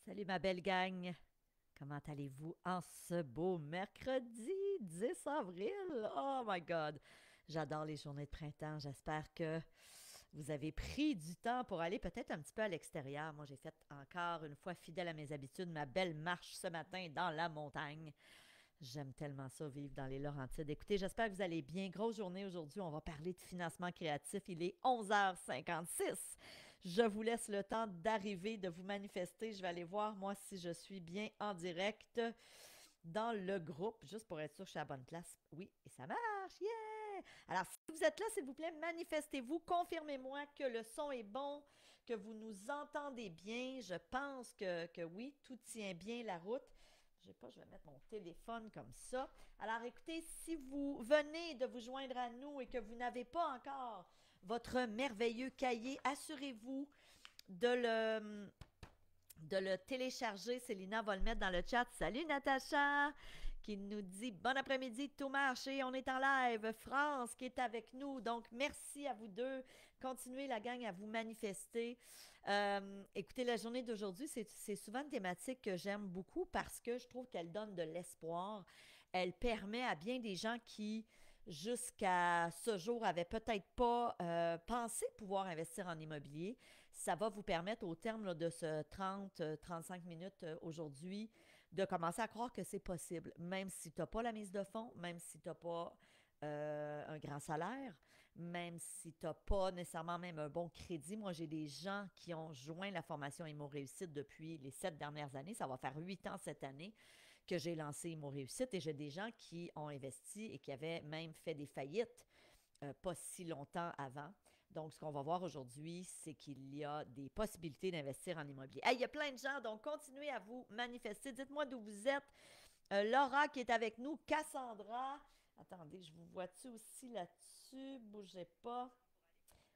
Salut ma belle gang, comment allez-vous en ce beau mercredi 10 avril? Oh my God, j'adore les journées de printemps. J'espère que vous avez pris du temps pour aller peut-être un petit peu à l'extérieur. Moi, j'ai fait encore une fois fidèle à mes habitudes ma belle marche ce matin dans la montagne. J'aime tellement ça, vivre dans les Laurentides. Écoutez, j'espère que vous allez bien. Grosse journée aujourd'hui. On va parler de financement créatif. Il est 11h56. Je vous laisse le temps d'arriver, de vous manifester. Je vais aller voir, moi, si je suis bien en direct dans le groupe, juste pour être sûr que je suis à la bonne place. Oui, et ça marche. Yeah! Alors, si vous êtes là, s'il vous plaît, manifestez-vous. Confirmez-moi que le son est bon, que vous nous entendez bien. Je pense que oui, tout tient bien la route. Je sais pas, je vais mettre mon téléphone comme ça. Alors écoutez, si vous venez de vous joindre à nous et que vous n'avez pas encore votre merveilleux cahier, assurez-vous de le télécharger. Célina va le mettre dans le chat. Salut Natacha qui nous dit bon après-midi, tout marche et on est en live. France qui est avec nous. Donc, merci à vous deux. Continuez la gang à vous manifester. Écoutez, la journée d'aujourd'hui, c'est souvent une thématique que j'aime beaucoup parce que je trouve qu'elle donne de l'espoir. Elle permet à bien des gens qui, jusqu'à ce jour, n'avaient peut-être pas pensé pouvoir investir en immobilier. Ça va vous permettre, au terme là, de ce 30-35 minutes aujourd'hui, de commencer à croire que c'est possible, même si tu n'as pas la mise de fonds, même si tu n'as pas un grand salaire, même si tu n'as pas nécessairement même un bon crédit. Moi, j'ai des gens qui ont joint la formation Immo Réussite depuis les 7 dernières années. Ça va faire 8 ans cette année que j'ai lancé Immo Réussite et j'ai des gens qui ont investi et qui avaient même fait des faillites pas si longtemps avant. Donc, ce qu'on va voir aujourd'hui, c'est qu'il y a des possibilités d'investir en immobilier. Hey, il y a plein de gens, donc continuez à vous manifester. Dites-moi d'où vous êtes. Laura qui est avec nous, Cassandra. Attendez, je vous vois-tu aussi là-dessus? Bougez pas.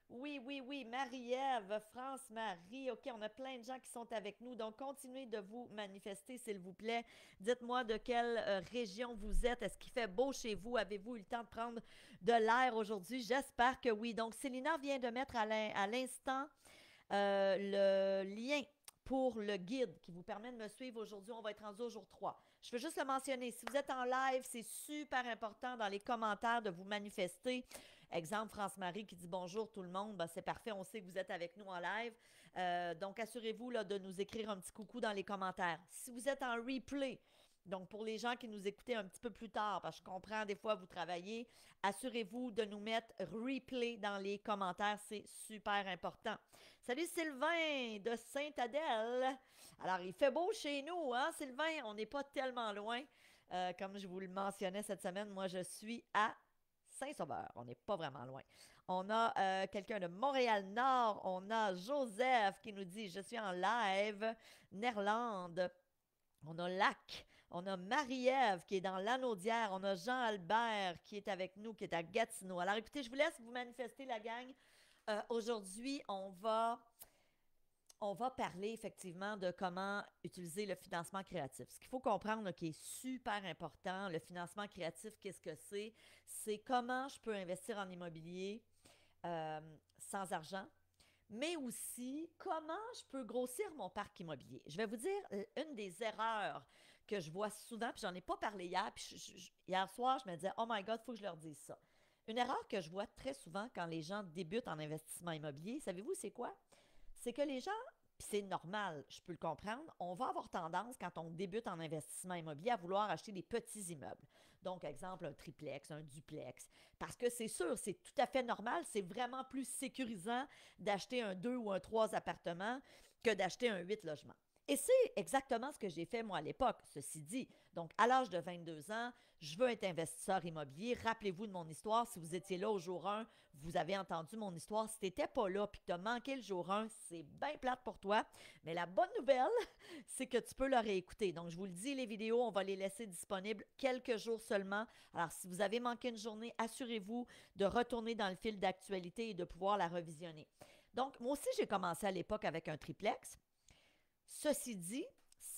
Oui, oui, oui, Marie-Ève, France-Marie. OK, on a plein de gens qui sont avec nous. Donc, continuez de vous manifester, s'il vous plaît. Dites-moi de quelle région vous êtes. Est-ce qu'il fait beau chez vous? Avez-vous eu le temps de prendre de l'air aujourd'hui? J'espère que oui. Donc, Célina vient de mettre à l'instant le lien pour le guide qui vous permet de me suivre aujourd'hui. On va être rendu au jour 3. Je veux juste le mentionner. Si vous êtes en live, c'est super important dans les commentaires de vous manifester. Exemple, France-Marie qui dit bonjour tout le monde. Ben, c'est parfait, on sait que vous êtes avec nous en live. Donc, assurez-vous là, de nous écrire un petit coucou dans les commentaires. Si vous êtes en replay, donc pour les gens qui nous écoutaient un petit peu plus tard, parce que je comprends des fois vous travaillez, assurez-vous de nous mettre replay dans les commentaires, c'est super important. Salut Sylvain de Sainte-Adèle. Alors, il fait beau chez nous, hein, Sylvain? On n'est pas tellement loin. Comme je vous le mentionnais cette semaine, moi, je suis à Saint-Sauveur. On n'est pas vraiment loin. On a quelqu'un de Montréal-Nord. On a Joseph qui nous dit je suis en live. Nerlande. On a Lac. On a Marie-Ève qui est dans l'Anaudière. On a Jean-Albert qui est avec nous, qui est à Gatineau. Alors écoutez, je vous laisse vous manifester, la gang. Aujourd'hui, on va parler effectivement de comment utiliser le financement créatif. Ce qu'il faut comprendre là, qui est super important, le financement créatif, qu'est-ce que c'est? C'est comment je peux investir en immobilier euh, sans argent, mais aussi comment je peux grossir mon parc immobilier. Je vais vous dire une des erreurs que je vois souvent, puis j'en ai pas parlé hier, puis hier soir, je me disais, oh my God, il faut que je leur dise ça. Une erreur que je vois très souvent quand les gens débutent en investissement immobilier, savez-vous, c'est quoi? C'est que les gens, puis c'est normal, je peux le comprendre, on va avoir tendance, quand on débute en investissement immobilier, à vouloir acheter des petits immeubles. Donc, exemple, un triplex, un duplex. Parce que c'est sûr, c'est tout à fait normal, c'est vraiment plus sécurisant d'acheter un 2 ou un 3 appartements que d'acheter un 8 logements. Et c'est exactement ce que j'ai fait moi à l'époque, ceci dit. Donc, à l'âge de 22 ans, je veux être investisseur immobilier. Rappelez-vous de mon histoire. Si vous étiez là au jour 1, vous avez entendu mon histoire. Si tu n'étais pas là et que tu as manqué le jour 1, c'est bien plate pour toi. Mais la bonne nouvelle, c'est que tu peux le réécouter. Donc, je vous le dis, les vidéos, on va les laisser disponibles quelques jours seulement. Alors, si vous avez manqué une journée, assurez-vous de retourner dans le fil d'actualité et de pouvoir la revisionner. Donc, moi aussi, j'ai commencé à l'époque avec un triplex. Ceci dit,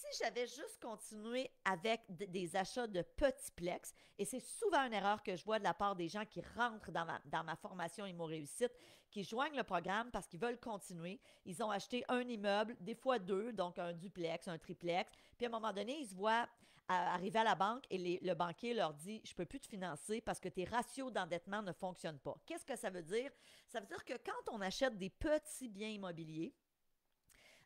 si j'avais juste continué avec des achats de petits plex, et c'est souvent une erreur que je vois de la part des gens qui rentrent dans ma formation Immo Réussite, qui joignent le programme parce qu'ils veulent continuer. Ils ont acheté un immeuble, des fois deux, donc un duplex, un triplex, puis à un moment donné, ils se voient arriver à la banque et le banquier leur dit « Je ne peux plus te financer parce que tes ratios d'endettement ne fonctionnent pas ». Qu'est-ce que ça veut dire? Ça veut dire que quand on achète des petits biens immobiliers,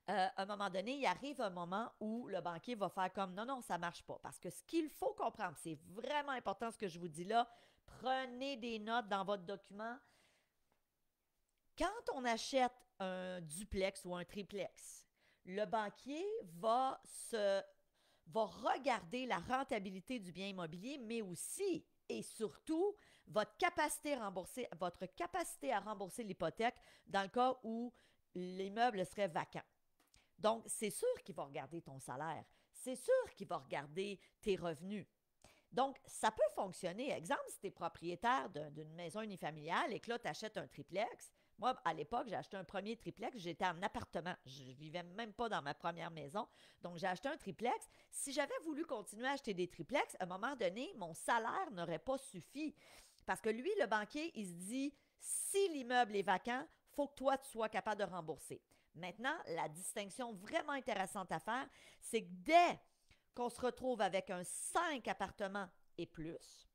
à un moment donné, il arrive un moment où le banquier va faire comme non, non, ça ne marche pas. Parce que ce qu'il faut comprendre, c'est vraiment important ce que je vous dis là, prenez des notes dans votre document. Quand on achète un duplex ou un triplex, le banquier va regarder la rentabilité du bien immobilier, mais aussi et surtout votre capacité à rembourser l'hypothèque dans le cas où l'immeuble serait vacant. Donc, c'est sûr qu'il va regarder ton salaire. C'est sûr qu'il va regarder tes revenus. Donc, ça peut fonctionner. Exemple, si tu es propriétaire d'une maison unifamiliale et que là, tu achètes un triplex. Moi, à l'époque, j'ai acheté un premier triplex. J'étais en appartement. Je ne vivais même pas dans ma première maison. Donc, j'ai acheté un triplex. Si j'avais voulu continuer à acheter des triplex, à un moment donné, mon salaire n'aurait pas suffi. Parce que lui, le banquier, il se dit, si l'immeuble est vacant, il faut que toi, tu sois capable de rembourser. Maintenant, la distinction vraiment intéressante à faire, c'est que dès qu'on se retrouve avec un 5 appartements et plus,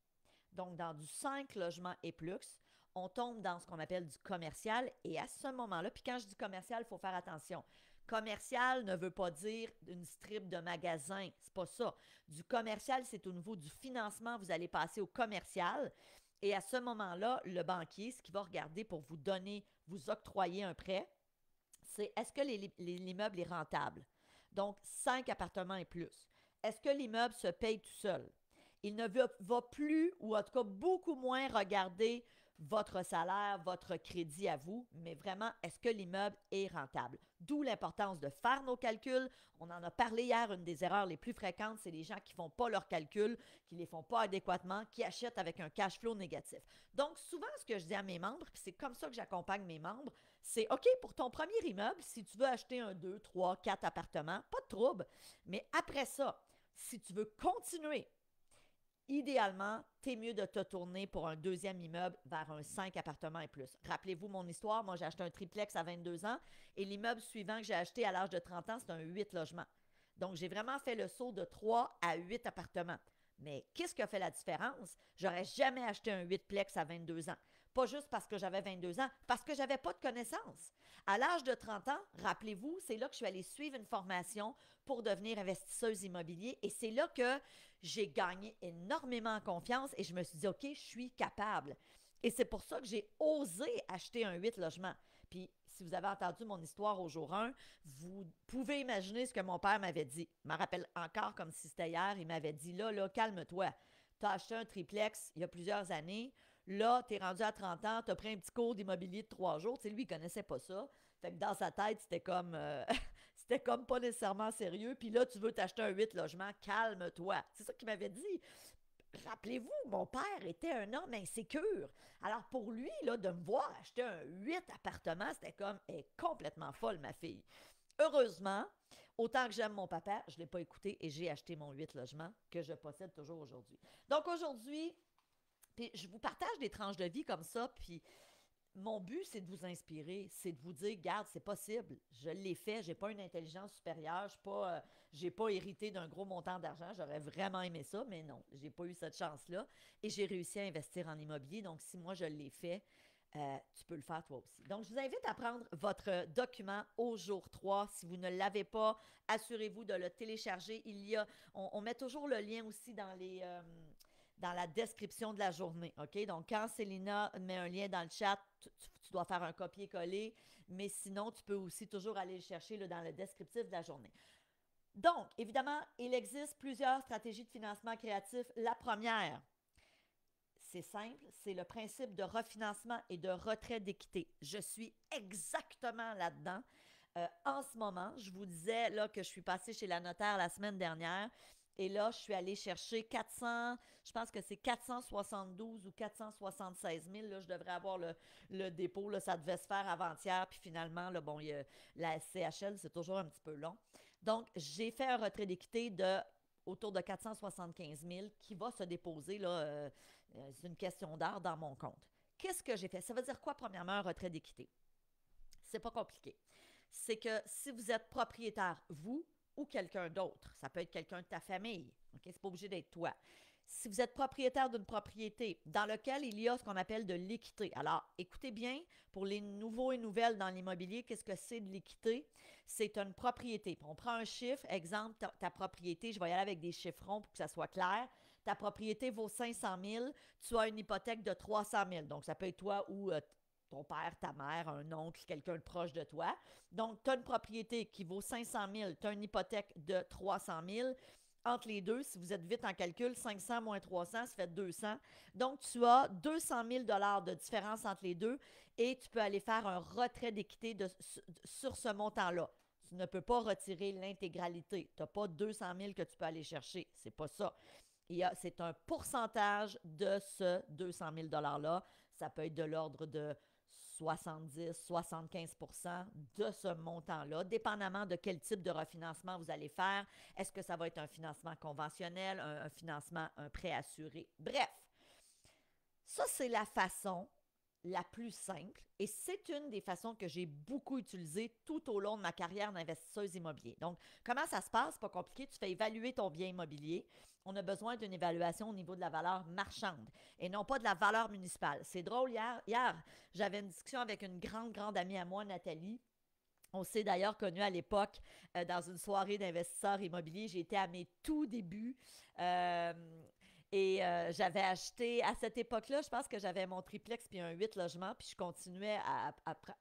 donc dans du 5 logements et plus, on tombe dans ce qu'on appelle du commercial. Et à ce moment-là, puis quand je dis commercial, il faut faire attention. Commercial ne veut pas dire une strip de magasin. C'est pas ça. Du commercial, c'est au niveau du financement. Vous allez passer au commercial. Et à ce moment-là, le banquier, ce qu'il va regarder pour vous donner, vous octroyer un prêt, c'est est-ce que l'immeuble est rentable? Donc, 5 appartements et plus. Est-ce que l'immeuble se paye tout seul? Il ne va plus, ou en tout cas beaucoup moins, regarder votre salaire, votre crédit à vous, mais vraiment, est-ce que l'immeuble est rentable? D'où l'importance de faire nos calculs. On en a parlé hier, une des erreurs les plus fréquentes, c'est les gens qui ne font pas leurs calculs, qui ne les font pas adéquatement, qui achètent avec un cash flow négatif. Donc, souvent, ce que je dis à mes membres, puis c'est comme ça que j'accompagne mes membres, c'est OK, pour ton premier immeuble, si tu veux acheter un 2, 3, 4 appartements, pas de trouble. Mais après ça, si tu veux continuer, idéalement, t'es mieux de te tourner pour un deuxième immeuble vers un 5 appartements et plus. Rappelez-vous mon histoire, moi j'ai acheté un triplex à 22 ans et l'immeuble suivant que j'ai acheté à l'âge de 30 ans, c'est un 8 logements. Donc j'ai vraiment fait le saut de 3 à 8 appartements. Mais qu'est-ce qui a fait la différence? J'aurais jamais acheté un 8plex à 22 ans. Pas juste parce que j'avais 22 ans, parce que j'avais pas de connaissances. À l'âge de 30 ans, rappelez-vous, c'est là que je suis allée suivre une formation pour devenir investisseuse immobilière et c'est là que j'ai gagné énormément en confiance et je me suis dit, OK, je suis capable. Et c'est pour ça que j'ai osé acheter un 8 logements. Puis, si vous avez entendu mon histoire au jour 1, vous pouvez imaginer ce que mon père m'avait dit. Je me rappelle encore comme si c'était hier. Il m'avait dit, là, calme-toi. Tu as acheté un triplex il y a plusieurs années. Là, tu es rendu à 30 ans, tu as pris un petit cours d'immobilier de 3 jours. Tu sais, lui, il connaissait pas ça. Fait que dans sa tête, c'était comme, c'était comme pas nécessairement sérieux. Puis là, tu veux t'acheter un 8 logements, calme-toi. C'est ça qu'il m'avait dit. Rappelez-vous, mon père était un homme insécure. Alors pour lui, là, de me voir acheter un 8 appartements, c'était comme, elle est complètement folle, ma fille. Heureusement, autant que j'aime mon papa, je ne l'ai pas écouté et j'ai acheté mon 8 logements que je possède toujours aujourd'hui. Donc aujourd'hui, puis je vous partage des tranches de vie comme ça, puis mon but, c'est de vous inspirer, c'est de vous dire, regarde, c'est possible, je l'ai fait, j'ai pas une intelligence supérieure, j'ai pas hérité d'un gros montant d'argent, j'aurais vraiment aimé ça, mais non, j'ai pas eu cette chance-là, et j'ai réussi à investir en immobilier, donc si moi je l'ai fait, tu peux le faire toi aussi. Donc, je vous invite à prendre votre document au jour 3. Si vous ne l'avez pas, assurez-vous de le télécharger. On met toujours le lien aussi dans la description de la journée. OK? Donc, quand Célina met un lien dans le chat, tu dois faire un copier-coller, mais sinon, tu peux aussi toujours aller le chercher là, dans le descriptif de la journée. Donc, évidemment, il existe plusieurs stratégies de financement créatif. La première, c'est simple, c'est le principe de refinancement et de retrait d'équité. Je suis exactement là-dedans. En ce moment, je vous disais là, que je suis passée chez la notaire la semaine dernière. Et là, je suis allée chercher 400, je pense que c'est 472 ou 476 000. Là, je devrais avoir le dépôt. Là, ça devait se faire avant-hier. Puis finalement, là, bon, la SCHL, c'est toujours un petit peu long. Donc, j'ai fait un retrait d'équité de autour de 475 000 qui va se déposer, là, c'est une question d'heure dans mon compte. Qu'est-ce que j'ai fait? Ça veut dire quoi, premièrement, un retrait d'équité? C'est pas compliqué. C'est que si vous êtes propriétaire, vous ou quelqu'un d'autre, ça peut être quelqu'un de ta famille, ok? C'est pas obligé d'être toi. Si vous êtes propriétaire d'une propriété dans laquelle il y a ce qu'on appelle de l'équité. Alors, écoutez bien, pour les nouveaux et nouvelles dans l'immobilier, qu'est-ce que c'est de l'équité? C'est une propriété. On prend un chiffre, exemple, ta propriété, je vais y aller avec des chiffrons pour que ça soit clair. Ta propriété vaut 500 000, tu as une hypothèque de 300 000. Donc, ça peut être toi ou ton père, ta mère, un oncle, quelqu'un de proche de toi. Donc, tu as une propriété qui vaut 500 000, tu as une hypothèque de 300 000. Entre les deux, si vous êtes vite en calcul, 500 moins 300, ça fait 200. Donc, tu as 200 000 de différence entre les deux et tu peux aller faire un retrait d'équité sur ce montant-là. Tu ne peux pas retirer l'intégralité. Tu n'as pas 200 000 que tu peux aller chercher. C'est pas ça. C'est un pourcentage de ce 200 000 $-là. Ça peut être de l'ordre de 70-75% de ce montant-là, dépendamment de quel type de refinancement vous allez faire. Est-ce que ça va être un financement conventionnel, un financement, un prêt assuré? Bref, ça, c'est la façon la plus simple et c'est une des façons que j'ai beaucoup utilisées tout au long de ma carrière d'investisseuse immobilier. Donc, comment ça se passe? Pas compliqué, tu fais évaluer ton bien immobilier. On a besoin d'une évaluation au niveau de la valeur marchande et non pas de la valeur municipale. C'est drôle, hier j'avais une discussion avec une grande amie à moi, Nathalie. On s'est d'ailleurs connus à l'époque dans une soirée d'investisseurs immobiliers. J'étais à mes tout débuts. Euh, j'avais acheté, à cette époque-là, je pense que j'avais mon triplex puis un 8 logements, puis je continuais à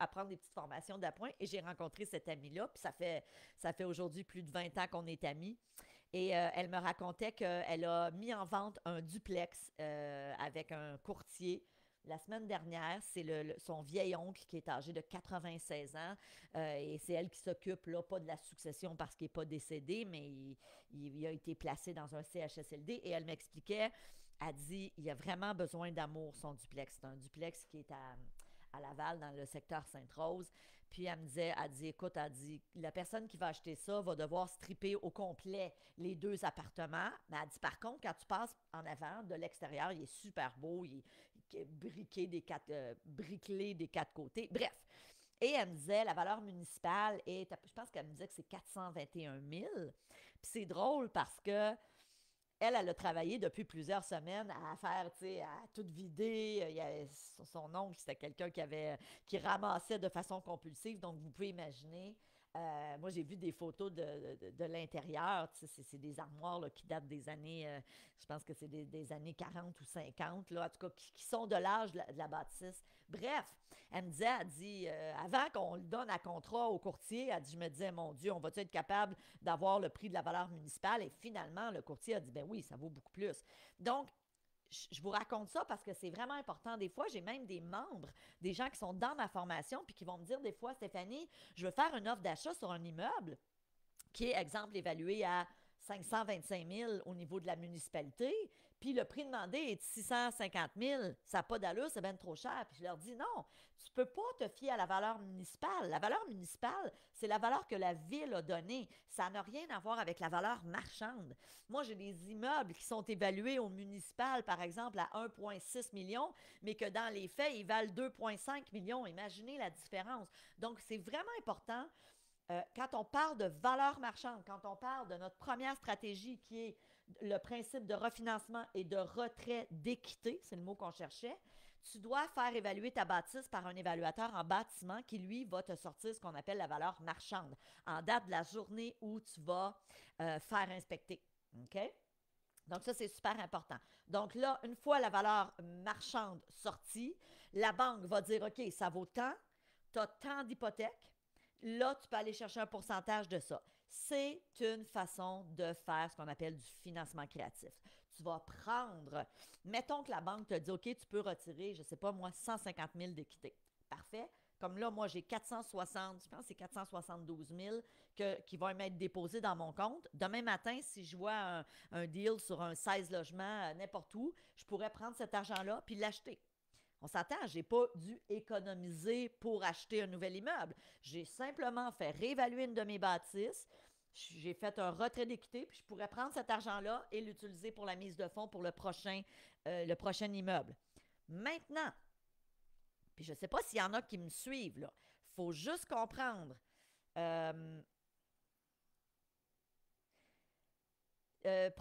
prendre des petites formations d'appoint et j'ai rencontré cette amie-là, puis ça fait aujourd'hui plus de 20 ans qu'on est amis. Et elle me racontait qu'elle a mis en vente un duplex avec un courtier. La semaine dernière, c'est son vieil oncle qui est âgé de 96 ans et c'est elle qui s'occupe, là, pas de la succession parce qu'il n'est pas décédé, mais il a été placé dans un CHSLD et elle m'expliquait, elle dit, il a vraiment besoin d'amour, son duplex. C'est un duplex qui est à Laval, dans le secteur Sainte-Rose. Puis elle dit, écoute, elle dit, la personne qui va acheter ça va devoir stripper au complet les deux appartements. Mais elle dit, par contre, quand tu passes en avant, de l'extérieur, il est super beau, il est briquelé des quatre côtés. Bref. Et elle me disait, la valeur municipale est, je pense qu'elle me disait que c'est 421 000. Puis c'est drôle parce que elle a travaillé depuis plusieurs semaines à faire, tu sais, à tout vider. Son oncle, c'était quelqu'un qui ramassait de façon compulsive. Donc, vous pouvez imaginer. Moi, j'ai vu des photos de l'intérieur. Tu sais, c'est des armoires là, qui datent des années, je pense que c'est des années 40 ou 50, là, en tout cas, qui sont de l'âge de la bâtisse. Bref, elle me disait, elle dit, avant qu'on le donne à contrat au courtier, elle dit, je me disais, mon Dieu, on va-tu être capable d'avoir le prix de la valeur municipale? Et finalement, le courtier a dit, ben oui, ça vaut beaucoup plus. Donc, je vous raconte ça parce que c'est vraiment important. Des fois, j'ai même des membres, des gens qui sont dans ma formation, puis qui vont me dire des fois, Stéphanie, je veux faire une offre d'achat sur un immeuble qui est, exemple, évalué à 525 000 au niveau de la municipalité, puis le prix demandé est de 650 000. Ça n'a pas d'allure, c'est bien trop cher. Puis je leur dis non, tu ne peux pas te fier à la valeur municipale. La valeur municipale, c'est la valeur que la ville a donnée. Ça n'a rien à voir avec la valeur marchande. Moi, j'ai des immeubles qui sont évalués au municipal, par exemple, à 1,6 million, mais que dans les faits, ils valent 2,5 millions. Imaginez la différence. Donc, c'est vraiment important quand on parle de valeur marchande, quand on parle de notre première stratégie qui est le principe de refinancement et de retrait d'équité, c'est le mot qu'on cherchait, tu dois faire évaluer ta bâtisse par un évaluateur en bâtiment qui, lui, va te sortir ce qu'on appelle la valeur marchande en date de la journée où tu vas faire inspecter. OK? Donc, ça, c'est super important. Donc là, une fois la valeur marchande sortie, la banque va dire, OK, ça vaut tant, tu as tant d'hypothèques, là, tu peux aller chercher un pourcentage de ça. C'est une façon de faire ce qu'on appelle du financement créatif. Tu vas prendre, mettons que la banque te dit, OK, tu peux retirer, je ne sais pas moi, 150 000 d'équité. Parfait. Comme là, moi, j'ai 460, je pense que c'est 472 000 qui vont m'être déposés dans mon compte. Demain matin, si je vois un deal sur un 16 logements n'importe où, je pourrais prendre cet argent-là puis l'acheter. On s'entend, je n'ai pas dû économiser pour acheter un nouvel immeuble. J'ai simplement fait réévaluer une de mes bâtisses. J'ai fait un retrait d'équité, puis je pourrais prendre cet argent-là et l'utiliser pour la mise de fonds pour le prochain immeuble. Maintenant, puis je ne sais pas s'il y en a qui me suivent, là, il faut juste comprendre. Euh, je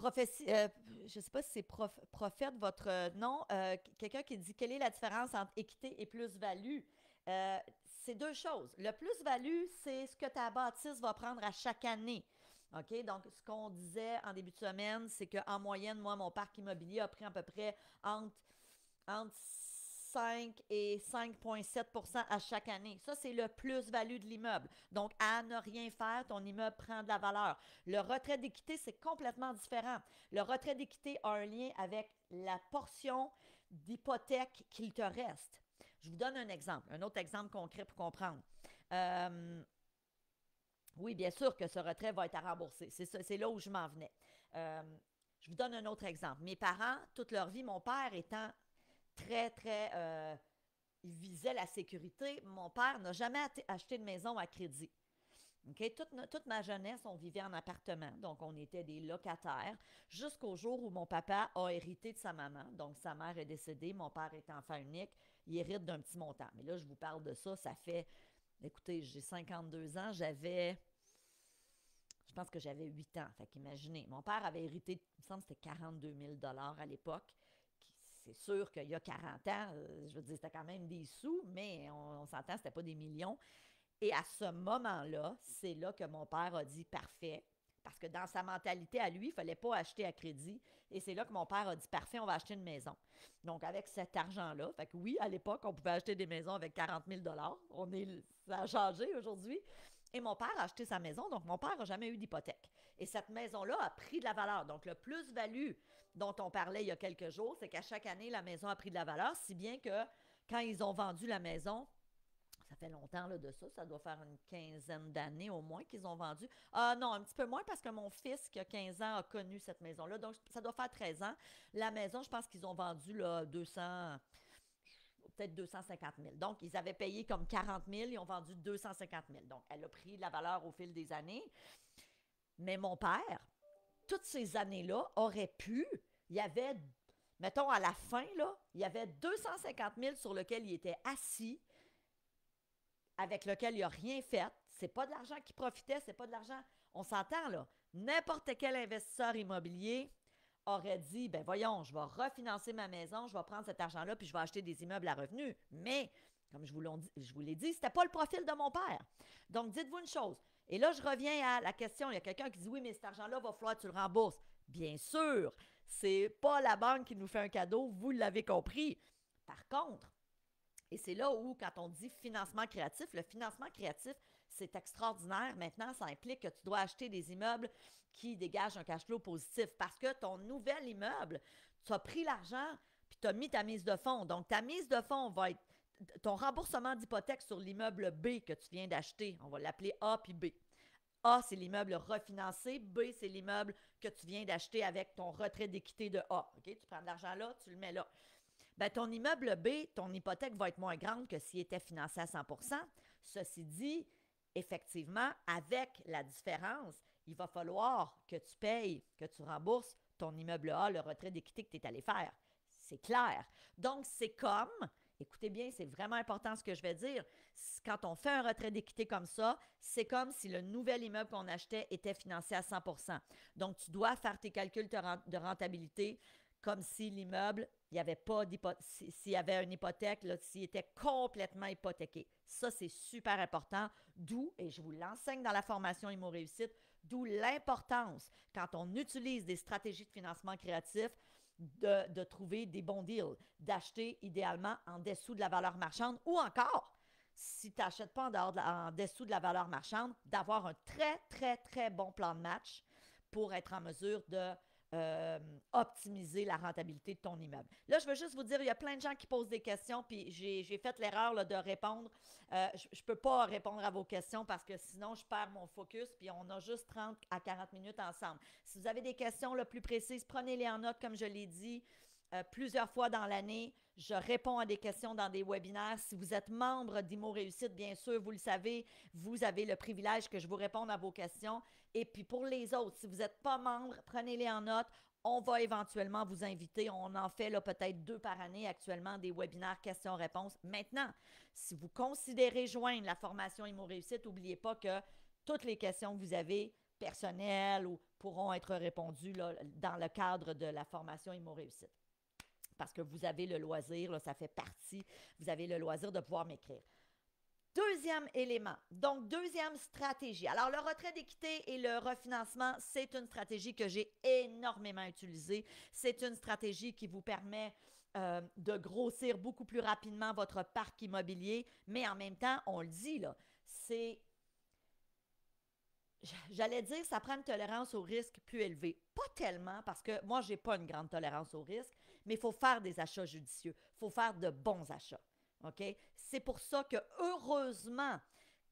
ne sais pas si c'est prophète votre nom, quelqu'un qui dit quelle est la différence entre équité et plus-value. C'est deux choses. Le plus-value, c'est ce que ta bâtisse va prendre à chaque année. OK? Donc, ce qu'on disait en début de semaine, c'est qu'en moyenne, moi, mon parc immobilier a pris à peu près entre 5 et 5,7 à chaque année. Ça, c'est le plus-value de l'immeuble. Donc, à ne rien faire, ton immeuble prend de la valeur. Le retrait d'équité, c'est complètement différent. Le retrait d'équité a un lien avec la portion d'hypothèque qu'il te reste. Je vous donne un exemple, un autre exemple concret pour comprendre. Euh, oui, bien sûr que ce retrait va être à rembourser. C'est là où je m'en venais. Euh, je vous donne un autre exemple. Mes parents, toute leur vie, mon père étant très, très... il visait la sécurité. Mon père n'a jamais acheté de maison à crédit. Okay? Toute ma jeunesse, on vivait en appartement, donc on était des locataires, jusqu'au jour où mon papa a hérité de sa maman. Donc sa mère est décédée, mon père est enfant unique, il hérite d'un petit montant. Mais là, je vous parle de ça, ça fait, écoutez, j'ai 52 ans, je pense que j'avais 8 ans. Fait qu'imaginez, mon père avait hérité, il me semble que c'était 42 000 à l'époque. C'est sûr qu'il y a 40 ans, je veux dire, c'était quand même des sous, mais on s'entend, c'était pas des millions. Et à ce moment-là, c'est là que mon père a dit parfait. Parce que dans sa mentalité à lui, il ne fallait pas acheter à crédit. Et c'est là que mon père a dit parfait, on va acheter une maison. Donc, avec cet argent-là, fait que oui, à l'époque, on pouvait acheter des maisons avec 40 000 Ça a changé aujourd'hui. Et mon père a acheté sa maison, donc mon père n'a jamais eu d'hypothèque. Et cette maison-là a pris de la valeur. Donc, le plus-value dont on parlait il y a quelques jours, c'est qu'à chaque année, la maison a pris de la valeur, si bien que quand ils ont vendu la maison, ça fait longtemps là, de ça. Ça doit faire une quinzaine d'années au moins qu'ils ont vendu. Ah non, un petit peu moins parce que mon fils, qui a 15 ans, a connu cette maison-là. Donc, ça doit faire 13 ans. La maison, je pense qu'ils ont vendu là, 200, peut-être 250 000. Donc, ils avaient payé comme 40 000, ils ont vendu 250 000. Donc, elle a pris de la valeur au fil des années. Mais mon père, toutes ces années-là, aurait pu, il y avait, mettons à la fin, là, il y avait 250 000 sur lequel il était assis, avec lequel il n'a rien fait. C'est pas de l'argent qui profitait, c'est pas de l'argent. On s'entend, là. N'importe quel investisseur immobilier aurait dit, ben voyons, je vais refinancer ma maison, je vais prendre cet argent-là, puis je vais acheter des immeubles à revenus. Mais, comme je vous l'ai dit, c'était pas le profil de mon père. Donc, dites-vous une chose. Et là, je reviens à la question. Il y a quelqu'un qui dit, oui, mais cet argent-là, va falloir que tu le rembourses. Bien sûr, c'est pas la banque qui nous fait un cadeau, vous l'avez compris. Par contre, et c'est là où, quand on dit financement créatif, le financement créatif, c'est extraordinaire. Maintenant, ça implique que tu dois acheter des immeubles qui dégagent un cash flow positif parce que ton nouvel immeuble, tu as pris l'argent puis tu as mis ta mise de fonds. Donc, ta mise de fonds va être ton remboursement d'hypothèque sur l'immeuble B que tu viens d'acheter. On va l'appeler A puis B. A, c'est l'immeuble refinancé. B, c'est l'immeuble que tu viens d'acheter avec ton retrait d'équité de A. Okay? Tu prends de l'argent là, tu le mets là. Ben, ton immeuble B, ton hypothèque va être moins grande que s'il était financé à 100 %. Ceci dit, effectivement, avec la différence, il va falloir que tu payes, que tu rembourses ton immeuble A, le retrait d'équité que tu es allé faire. C'est clair. Donc, c'est comme, écoutez bien, c'est vraiment important ce que je vais dire. Quand on fait un retrait d'équité comme ça, c'est comme si le nouvel immeuble qu'on achetait était financé à 100 %. Donc, tu dois faire tes calculs de rentabilité comme si l'immeuble, il n'y avait pas d'hypothèque, s'il y avait une hypothèque, là, s'il était complètement hypothéqué. Ça, c'est super important, d'où, et je vous l'enseigne dans la formation Immo Réussite, d'où l'importance, quand on utilise des stratégies de financement créatif, de trouver des bons deals, d'acheter idéalement en dessous de la valeur marchande ou encore, si tu n'achètes pas en dessous de la valeur marchande, d'avoir un très, très, très bon plan de match pour être en mesure de optimiser la rentabilité de ton immeuble. Là, je veux juste vous dire, il y a plein de gens qui posent des questions, puis j'ai fait l'erreur là, de répondre. Je ne peux pas répondre à vos questions parce que sinon, je perds mon focus, puis on a juste 30 à 40 minutes ensemble. Si vous avez des questions là, plus précises, prenez-les en note, comme je l'ai dit. plusieurs fois dans l'année. Je réponds à des questions dans des webinaires. Si vous êtes membre d'Imo Réussite, bien sûr, vous le savez, vous avez le privilège que je vous réponde à vos questions. Et puis pour les autres, si vous n'êtes pas membre, prenez-les en note. On va éventuellement vous inviter. On en fait là, peut-être 2 par année actuellement, des webinaires questions-réponses. Maintenant, si vous considérez joindre la formation Imo Réussite, n'oubliez pas que toutes les questions que vous avez, personnelles ou pourront être répondues là, dans le cadre de la formation Imo Réussite. Parce que vous avez le loisir, là, ça fait partie, vous avez le loisir de pouvoir m'écrire. Deuxième élément, donc deuxième stratégie. Alors, le retrait d'équité et le refinancement, c'est une stratégie que j'ai énormément utilisée. C'est une stratégie qui vous permet de grossir beaucoup plus rapidement votre parc immobilier, mais en même temps, on le dit, là, c'est, j'allais dire, ça prend une tolérance au risque plus élevée. Pas tellement, parce que moi, je n'ai pas une grande tolérance au risque, mais il faut faire des achats judicieux. Il faut faire de bons achats. OK? C'est pour ça que, heureusement,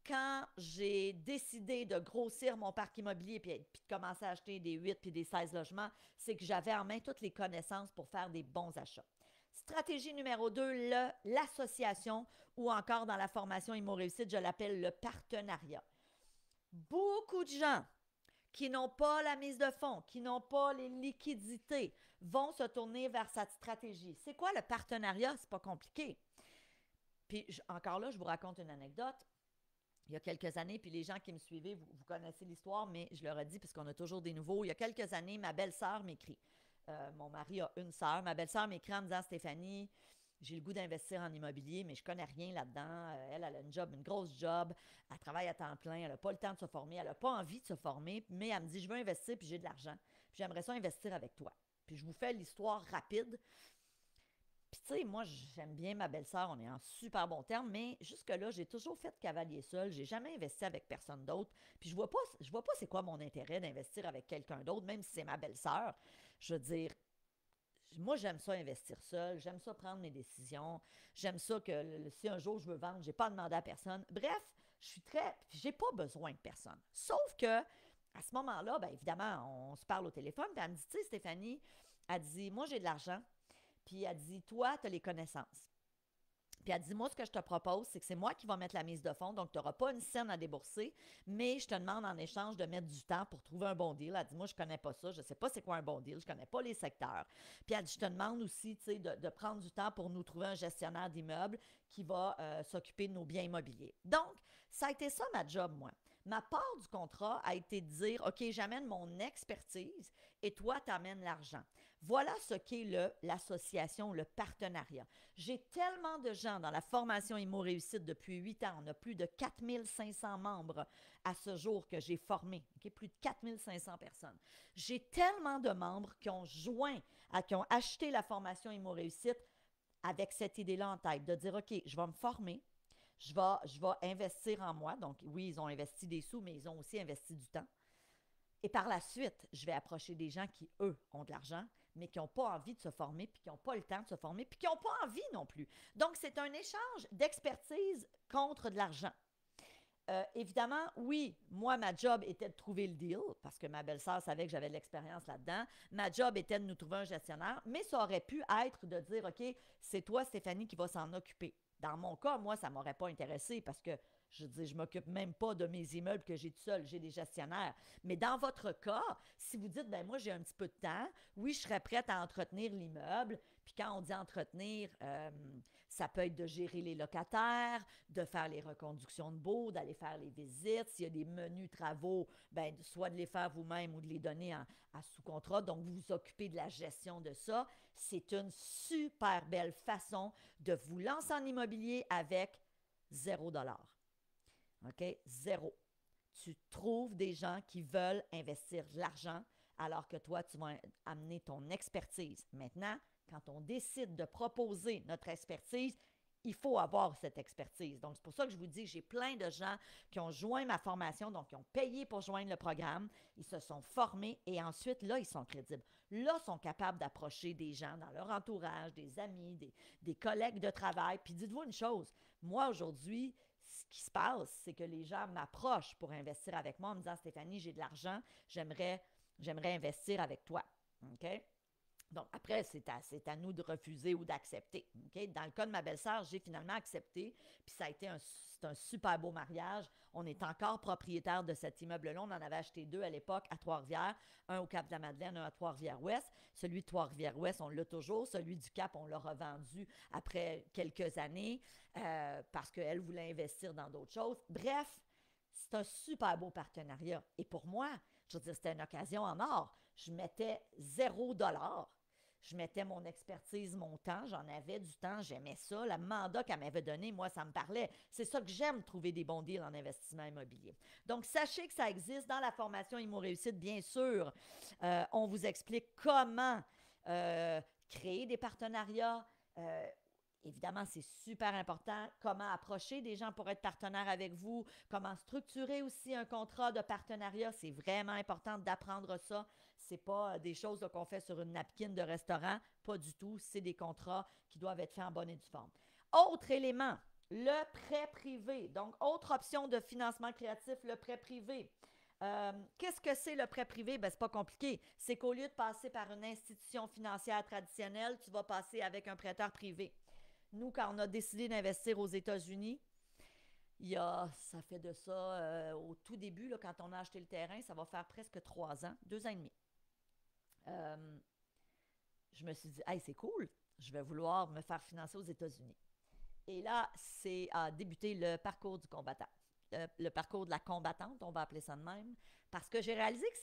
quand j'ai décidé de grossir mon parc immobilier puis de commencer à acheter des 8 puis des 16 logements, c'est que j'avais en main toutes les connaissances pour faire des bons achats. Stratégie numéro 2, l'association ou encore dans la formation Imo Réussite, je l'appelle le partenariat. Beaucoup de gens qui n'ont pas la mise de fonds, qui n'ont pas les liquidités, vont se tourner vers cette stratégie. C'est quoi le partenariat? C'est pas compliqué. Puis encore là, je vous raconte une anecdote. Il y a quelques années, puis les gens qui me suivaient, vous connaissez l'histoire, mais je leur ai dit, puisqu'on a toujours des nouveaux, il y a quelques années, ma belle-sœur m'écrit. Mon mari a une sœur. Ma belle-sœur m'écrit en me disant, Stéphanie, j'ai le goût d'investir en immobilier, mais je connais rien là-dedans. Elle a une job, une grosse job. Elle travaille à temps plein. Elle n'a pas le temps de se former. Elle n'a pas envie de se former. Mais elle me dit, je veux investir, puis j'ai de l'argent. Puis j'aimerais ça investir avec toi. Puis je vous fais l'histoire rapide. Puis tu sais, moi, j'aime bien ma belle-sœur. On est en super bon terme. Mais jusque-là, j'ai toujours fait cavalier seul. J'ai jamais investi avec personne d'autre. Puis je vois pas c'est quoi mon intérêt d'investir avec quelqu'un d'autre, même si c'est ma belle-sœur. Je veux dire, moi, j'aime ça investir seul, j'aime ça prendre mes décisions, j'aime ça que si un jour je veux vendre, j'ai pas à demander à personne. Bref, j'ai pas besoin de personne. Sauf que, à ce moment-là, bien évidemment, on se parle au téléphone, puis elle me dit, tu sais, Stéphanie, elle dit, moi, j'ai de l'argent, puis elle dit, toi, tu as les connaissances. Puis elle dit, moi, ce que je te propose, c'est que c'est moi qui vais mettre la mise de fonds, donc tu n'auras pas une scène à débourser, mais je te demande en échange de mettre du temps pour trouver un bon deal. Elle dit, moi, je ne connais pas ça, je ne sais pas c'est quoi un bon deal, je ne connais pas les secteurs. Puis elle dit, je te demande aussi, tu sais, de prendre du temps pour nous trouver un gestionnaire d'immeubles qui va s'occuper de nos biens immobiliers. Donc, ça a été ça ma job, moi. Ma part du contrat a été de dire, OK, j'amène mon expertise et toi, tu amènes l'argent. Voilà ce qu'est l'association, le partenariat. J'ai tellement de gens dans la formation Imo Réussite depuis 8 ans. On a plus de 4500 membres à ce jour que j'ai formés. Okay? Plus de 4500 personnes. J'ai tellement de membres qui ont qui ont acheté la formation Imo Réussite avec cette idée-là en tête, de dire, OK, je vais me former, je vais investir en moi. Donc, oui, ils ont investi des sous, mais ils ont aussi investi du temps. Et par la suite, je vais approcher des gens qui, eux, ont de l'argent, mais qui n'ont pas envie de se former, puis qui n'ont pas le temps de se former, puis qui n'ont pas envie non plus. Donc, c'est un échange d'expertise contre de l'argent. Évidemment, oui, moi, ma job était de trouver le deal, parce que ma belle-sœur savait que j'avais de l'expérience là-dedans. Ma job était de nous trouver un gestionnaire, mais ça aurait pu être de dire, OK, c'est toi, Stéphanie, qui va s'en occuper. Dans mon cas, moi, ça ne m'aurait pas intéressé parce que je dis, je ne m'occupe même pas de mes immeubles que j'ai tout seul, j'ai des gestionnaires. Mais dans votre cas, si vous dites, ben moi, j'ai un petit peu de temps, oui, je serais prête à entretenir l'immeuble. Puis quand on dit entretenir, ça peut être de gérer les locataires, de faire les reconductions de baux, d'aller faire les visites. S'il y a des menus travaux, ben, soit de les faire vous-même ou de les donner à sous-contrat. Donc, vous vous occupez de la gestion de ça. C'est une super belle façon de vous lancer en immobilier avec 0 $. OK? Zéro. Tu trouves des gens qui veulent investir de l'argent alors que toi, tu vas amener ton expertise. Maintenant, quand on décide de proposer notre expertise, il faut avoir cette expertise. Donc, c'est pour ça que je vous dis que j'ai plein de gens qui ont joint ma formation, donc qui ont payé pour joindre le programme. Ils se sont formés et ensuite, là, ils sont crédibles. Là, ils sont capables d'approcher des gens dans leur entourage, des amis, des collègues de travail. Puis dites-vous une chose, moi, aujourd'hui, ce qui se passe, c'est que les gens m'approchent pour investir avec moi en me disant, Stéphanie, j'ai de l'argent, j'aimerais investir avec toi. OK? Donc, après, c'est à nous de refuser ou d'accepter. OK? Dans le cas de ma belle-sœur, j'ai finalement accepté. Puis ça a été c'est un super beau mariage. On est encore propriétaire de cet immeuble-là. On en avait acheté deux à l'époque à Trois-Rivières, un au Cap-de-la-Madeleine, un à Trois-Rivières-Ouest. Celui de Trois-Rivières-Ouest, on l'a toujours. Celui du Cap, on l'a revendu après quelques années parce qu'elle voulait investir dans d'autres choses. Bref, c'est un super beau partenariat. Et pour moi, je veux dire, c'était une occasion en or. Je mettais 0 $. Je mettais mon expertise, mon temps, j'en avais du temps, j'aimais ça. Le mandat qu'elle m'avait donné, moi, ça me parlait. C'est ça que j'aime, trouver des bons deals en investissement immobilier. Donc, sachez que ça existe dans la formation Immo Réussite, bien sûr. On vous explique comment créer des partenariats. Évidemment, c'est super important. Comment approcher des gens pour être partenaires avec vous. Comment structurer aussi un contrat de partenariat. C'est vraiment important d'apprendre ça. C'est pas des choses qu'on fait sur une napkin de restaurant. Pas du tout. C'est des contrats qui doivent être faits en bonne et due forme. Autre élément, le prêt privé. Donc, autre option de financement créatif, le prêt privé. Qu'est-ce que c'est le prêt privé? Ben, c'est pas compliqué. C'est qu'au lieu de passer par une institution financière traditionnelle, tu vas passer avec un prêteur privé. Nous, quand on a décidé d'investir aux États-Unis, ça fait de ça au tout début, là, quand on a acheté le terrain, ça va faire presque 3 ans, 2 ans et demi. Je me suis dit, hey, c'est cool, je vais vouloir me faire financer aux États-Unis. Et là, c'est à débuter le parcours du combattant. Le parcours de la combattante, on va appeler ça de même. Parce que j'ai réalisé que,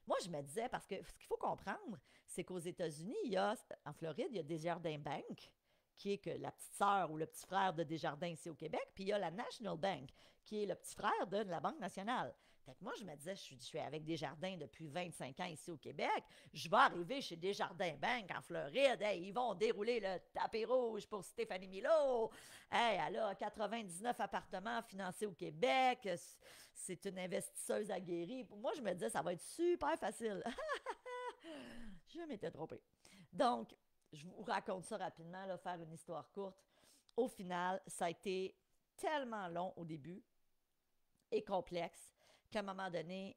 moi, je me disais, parce que ce qu'il faut comprendre, c'est qu'aux États-Unis, en Floride, il y a Desjardins Bank, qui est que la petite sœur ou le petit frère de Desjardins ici au Québec, puis il y a la National Bank, qui est le petit frère de la Banque nationale. Fait que moi, je me disais, je suis avec Desjardins depuis 25 ans ici au Québec, je vais arriver chez Desjardins Bank en Floride, hey, ils vont dérouler le tapis rouge pour Stéphanie Milo. Hey, elle a 99 appartements financés au Québec, c'est une investisseuse aguerrie. Pour moi, je me disais, ça va être super facile. Je m'étais trompée. Donc, je vous raconte ça rapidement, là, faire une histoire courte. Au final, ça a été tellement long au début et complexe qu'à un moment donné,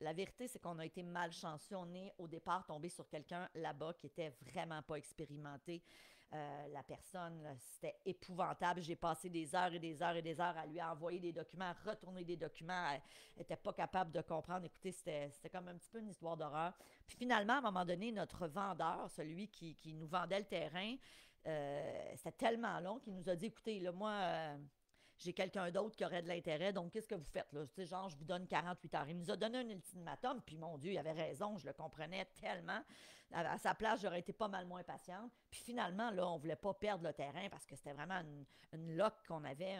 la vérité, c'est qu'on a été malchanceux. On est au départ tombé sur quelqu'un là-bas qui était vraiment pas expérimenté. La personne, là, c'était épouvantable. J'ai passé des heures et des heures et des heures à lui envoyer des documents, à retourner des documents. Elle n'était pas capable de comprendre. Écoutez, c'était comme un petit peu une histoire d'horreur. Puis finalement, à un moment donné, notre vendeur, celui qui nous vendait le terrain, c'était tellement long qu'il nous a dit, écoutez, là, moi, j'ai quelqu'un d'autre qui aurait de l'intérêt, donc qu'est-ce que vous faites là? Tu sais, genre, je vous donne 48 heures. Il nous a donné un ultimatum, puis mon Dieu, il avait raison, je le comprenais tellement. À sa place, j'aurais été pas mal moins patiente. Puis finalement, là, on voulait pas perdre le terrain parce que c'était vraiment une loc qu'on avait,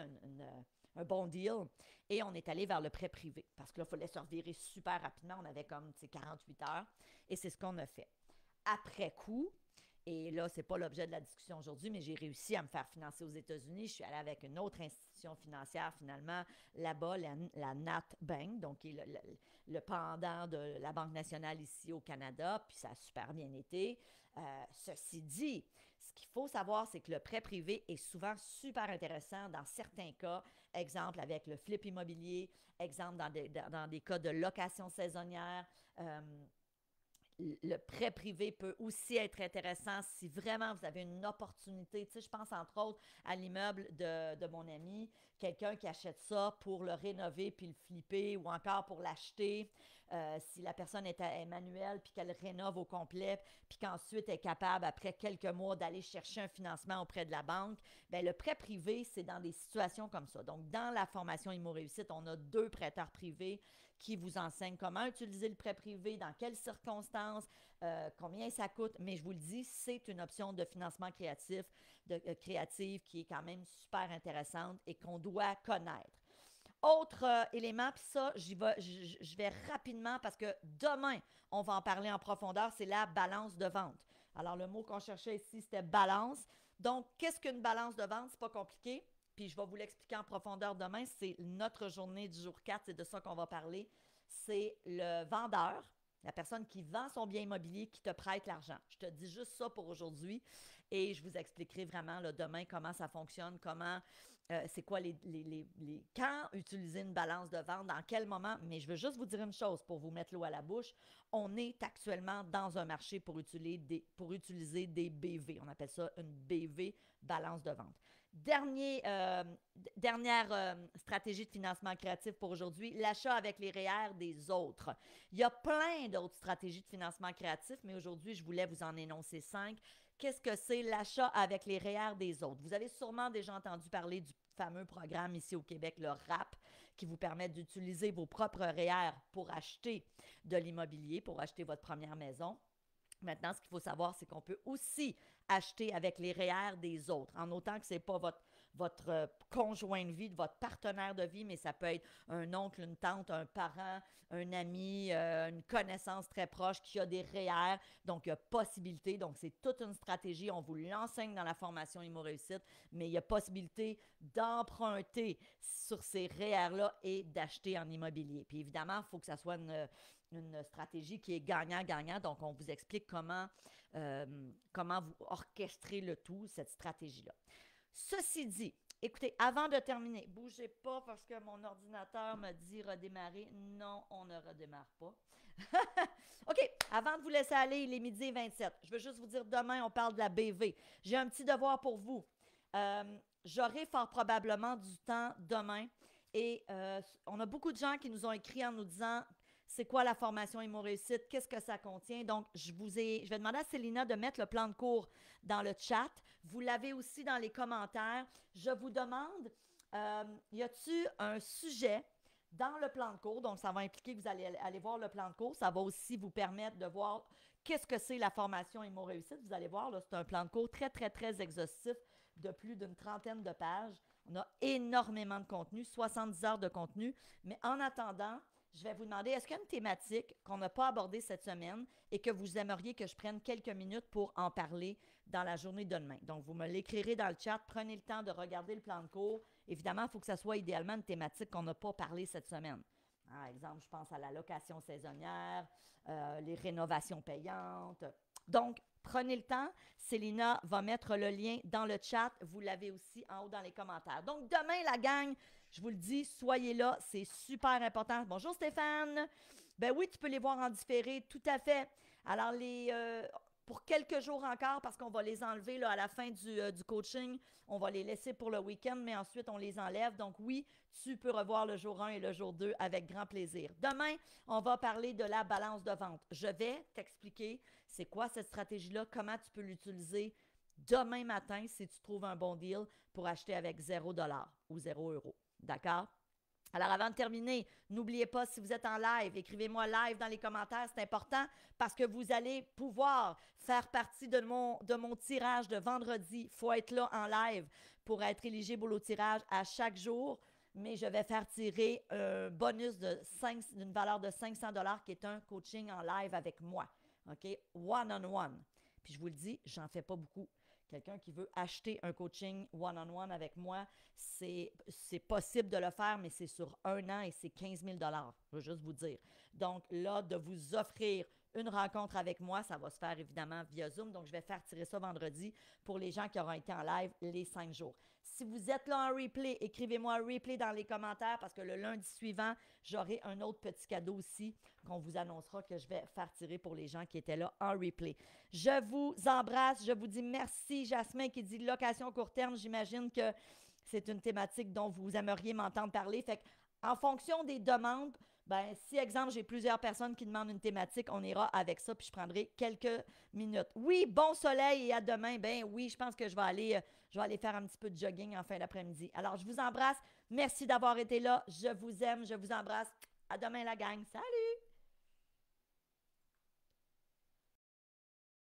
un bon deal. Et on est allé vers le prêt privé parce que là, il fallait se revirer super rapidement. On avait comme 48 heures et c'est ce qu'on a fait. Après coup, et là, ce n'est pas l'objet de la discussion aujourd'hui, mais j'ai réussi à me faire financer aux États-Unis. Je suis allée avec une autre institution financière, finalement, là-bas, la Nat Bank, donc qui est le pendant de la Banque nationale ici au Canada, puis ça a super bien été. Ceci dit, ce qu'il faut savoir, c'est que le prêt privé est souvent super intéressant dans certains cas. Exemple avec le flip immobilier, exemple dans des cas de location saisonnière. Le prêt privé peut aussi être intéressant si vraiment vous avez une opportunité. Tu sais, je pense entre autres à l'immeuble de mon ami, quelqu'un qui achète ça pour le rénover puis le flipper ou encore pour l'acheter. Si la personne est manuelle puis qu'elle rénove au complet puis qu'ensuite elle est capable, après quelques mois, d'aller chercher un financement auprès de la banque, bien, le prêt privé, c'est dans des situations comme ça. Donc, dans la formation Immo Réussite, on a 2 prêteurs privés qui vous enseigne comment utiliser le prêt privé, dans quelles circonstances, combien ça coûte. Mais je vous le dis, c'est une option de financement créative qui est quand même super intéressante et qu'on doit connaître. Autre élément, puis ça, je vais rapidement parce que demain, on va en parler en profondeur, c'est la balance de vente. Alors, le mot qu'on cherchait ici, c'était balance. Donc, qu'est-ce qu'une balance de vente? C'est pas compliqué. Puis je vais vous l'expliquer en profondeur demain. C'est notre journée du jour 4, c'est de ça qu'on va parler. C'est le vendeur la personne qui vend son bien immobilier, qui te prête l'argent. Je te dis juste ça pour aujourd'hui et je vous expliquerai vraiment là, demain comment ça fonctionne, comment, c'est quoi quand utiliser une balance de vente, dans quel moment. Mais je veux juste vous dire une chose pour vous mettre l'eau à la bouche. On est actuellement dans un marché pour utiliser des BV. On appelle ça une BV, balance de vente. Dernière stratégie de financement créatif pour aujourd'hui, l'achat avec les REER des autres. Il y a plein d'autres stratégies de financement créatif, mais aujourd'hui, je voulais vous en énoncer 5. Qu'est-ce que c'est l'achat avec les REER des autres? Vous avez sûrement déjà entendu parler du fameux programme ici au Québec, le RAP, qui vous permet d'utiliser vos propres REER pour acheter de l'immobilier, pour acheter votre première maison. Maintenant, ce qu'il faut savoir, c'est qu'on peut aussi acheter avec les REER des autres, en autant que ce n'est pas votre conjoint de vie, votre partenaire de vie, mais ça peut être un oncle, une tante, un parent, un ami, une connaissance très proche qui a des REER. Donc, il y a possibilité. Donc, c'est toute une stratégie. On vous l'enseigne dans la formation Immo Réussite, mais il y a possibilité d'emprunter sur ces REER-là et d'acheter en immobilier. Puis évidemment, il faut que ça soit une stratégie qui est gagnant-gagnant. Donc, on vous explique comment vous orchestrez le tout, cette stratégie-là. Ceci dit, écoutez, avant de terminer, bougez pas parce que mon ordinateur me dit redémarrer. Non, on ne redémarre pas. OK, avant de vous laisser aller, il est 12h27. Je veux juste vous dire, demain, on parle de la BV. J'ai un petit devoir pour vous. J'aurai fort probablement du temps demain et on a beaucoup de gens qui nous ont écrit en nous disant c'est quoi la formation Immo Réussite, qu'est-ce que ça contient. Donc, je vais demander à Célina de mettre le plan de cours dans le chat. Vous l'avez aussi dans les commentaires. Je vous demande, y a-t-il un sujet dans le plan de cours? Donc, ça va impliquer que vous allez aller voir le plan de cours. Ça va aussi vous permettre de voir qu'est-ce que c'est la formation Immo Réussite. Vous allez voir, là, c'est un plan de cours très, très, très exhaustif de plus d'une 30aine de pages. On a énormément de contenu, 70 heures de contenu. Mais en attendant, je vais vous demander, est-ce qu'il y a une thématique qu'on n'a pas abordée cette semaine et que vous aimeriez que je prenne quelques minutes pour en parler dans la journée de demain? Donc, vous me l'écrirez dans le chat. Prenez le temps de regarder le plan de cours. Évidemment, il faut que ça soit idéalement une thématique qu'on n'a pas parlé cette semaine. Par exemple, je pense à la location saisonnière, les rénovations payantes. Donc, prenez le temps. Célina va mettre le lien dans le chat. Vous l'avez aussi en haut dans les commentaires. Donc, demain, la gang, je vous le dis, soyez là. C'est super important. Bonjour Stéphane. Ben oui, tu peux les voir en différé, tout à fait. Alors, pour quelques jours encore, parce qu'on va les enlever là, à la fin du coaching, on va les laisser pour le week-end, mais ensuite, on les enlève. Donc oui, tu peux revoir le jour 1 et le jour 2 avec grand plaisir. Demain, on va parler de la balance de vente. Je vais t'expliquer c'est quoi cette stratégie-là, comment tu peux l'utiliser demain matin si tu trouves un bon deal pour acheter avec 0$ ou 0€. D'accord? Alors, avant de terminer, n'oubliez pas, si vous êtes en live, écrivez-moi live dans les commentaires, c'est important parce que vous allez pouvoir faire partie de mon tirage de vendredi. Il faut être là en live pour être éligible au tirage à chaque jour, mais je vais faire tirer un bonus d'une valeur de 500$ qui est un coaching en live avec moi, OK? One-on-one. Puis je vous le dis, j'en fais pas beaucoup. Quelqu'un qui veut acheter un coaching one-on-one avec moi, c'est possible de le faire, mais c'est sur 1 an et c'est 15 000 $. Je veux juste vous dire. Donc là, de vous offrir une rencontre avec moi, ça va se faire évidemment via Zoom. Donc, je vais faire tirer ça vendredi pour les gens qui auront été en live les 5 jours. Si vous êtes là en replay, écrivez-moi un replay dans les commentaires parce que le lundi suivant, j'aurai un autre petit cadeau aussi qu'on vous annoncera que je vais faire tirer pour les gens qui étaient là en replay. Je vous embrasse. Je vous dis merci. Jasmin qui dit location court terme. J'imagine que c'est une thématique dont vous aimeriez m'entendre parler. Fait en fonction des demandes, ben, si, exemple, j'ai plusieurs personnes qui demandent une thématique, on ira avec ça, puis je prendrai quelques minutes. Oui, bon soleil et à demain. Ben oui, je pense que je vais aller faire un petit peu de jogging en fin d'après-midi. Alors, je vous embrasse. Merci d'avoir été là. Je vous aime, je vous embrasse. À demain, la gang. Salut!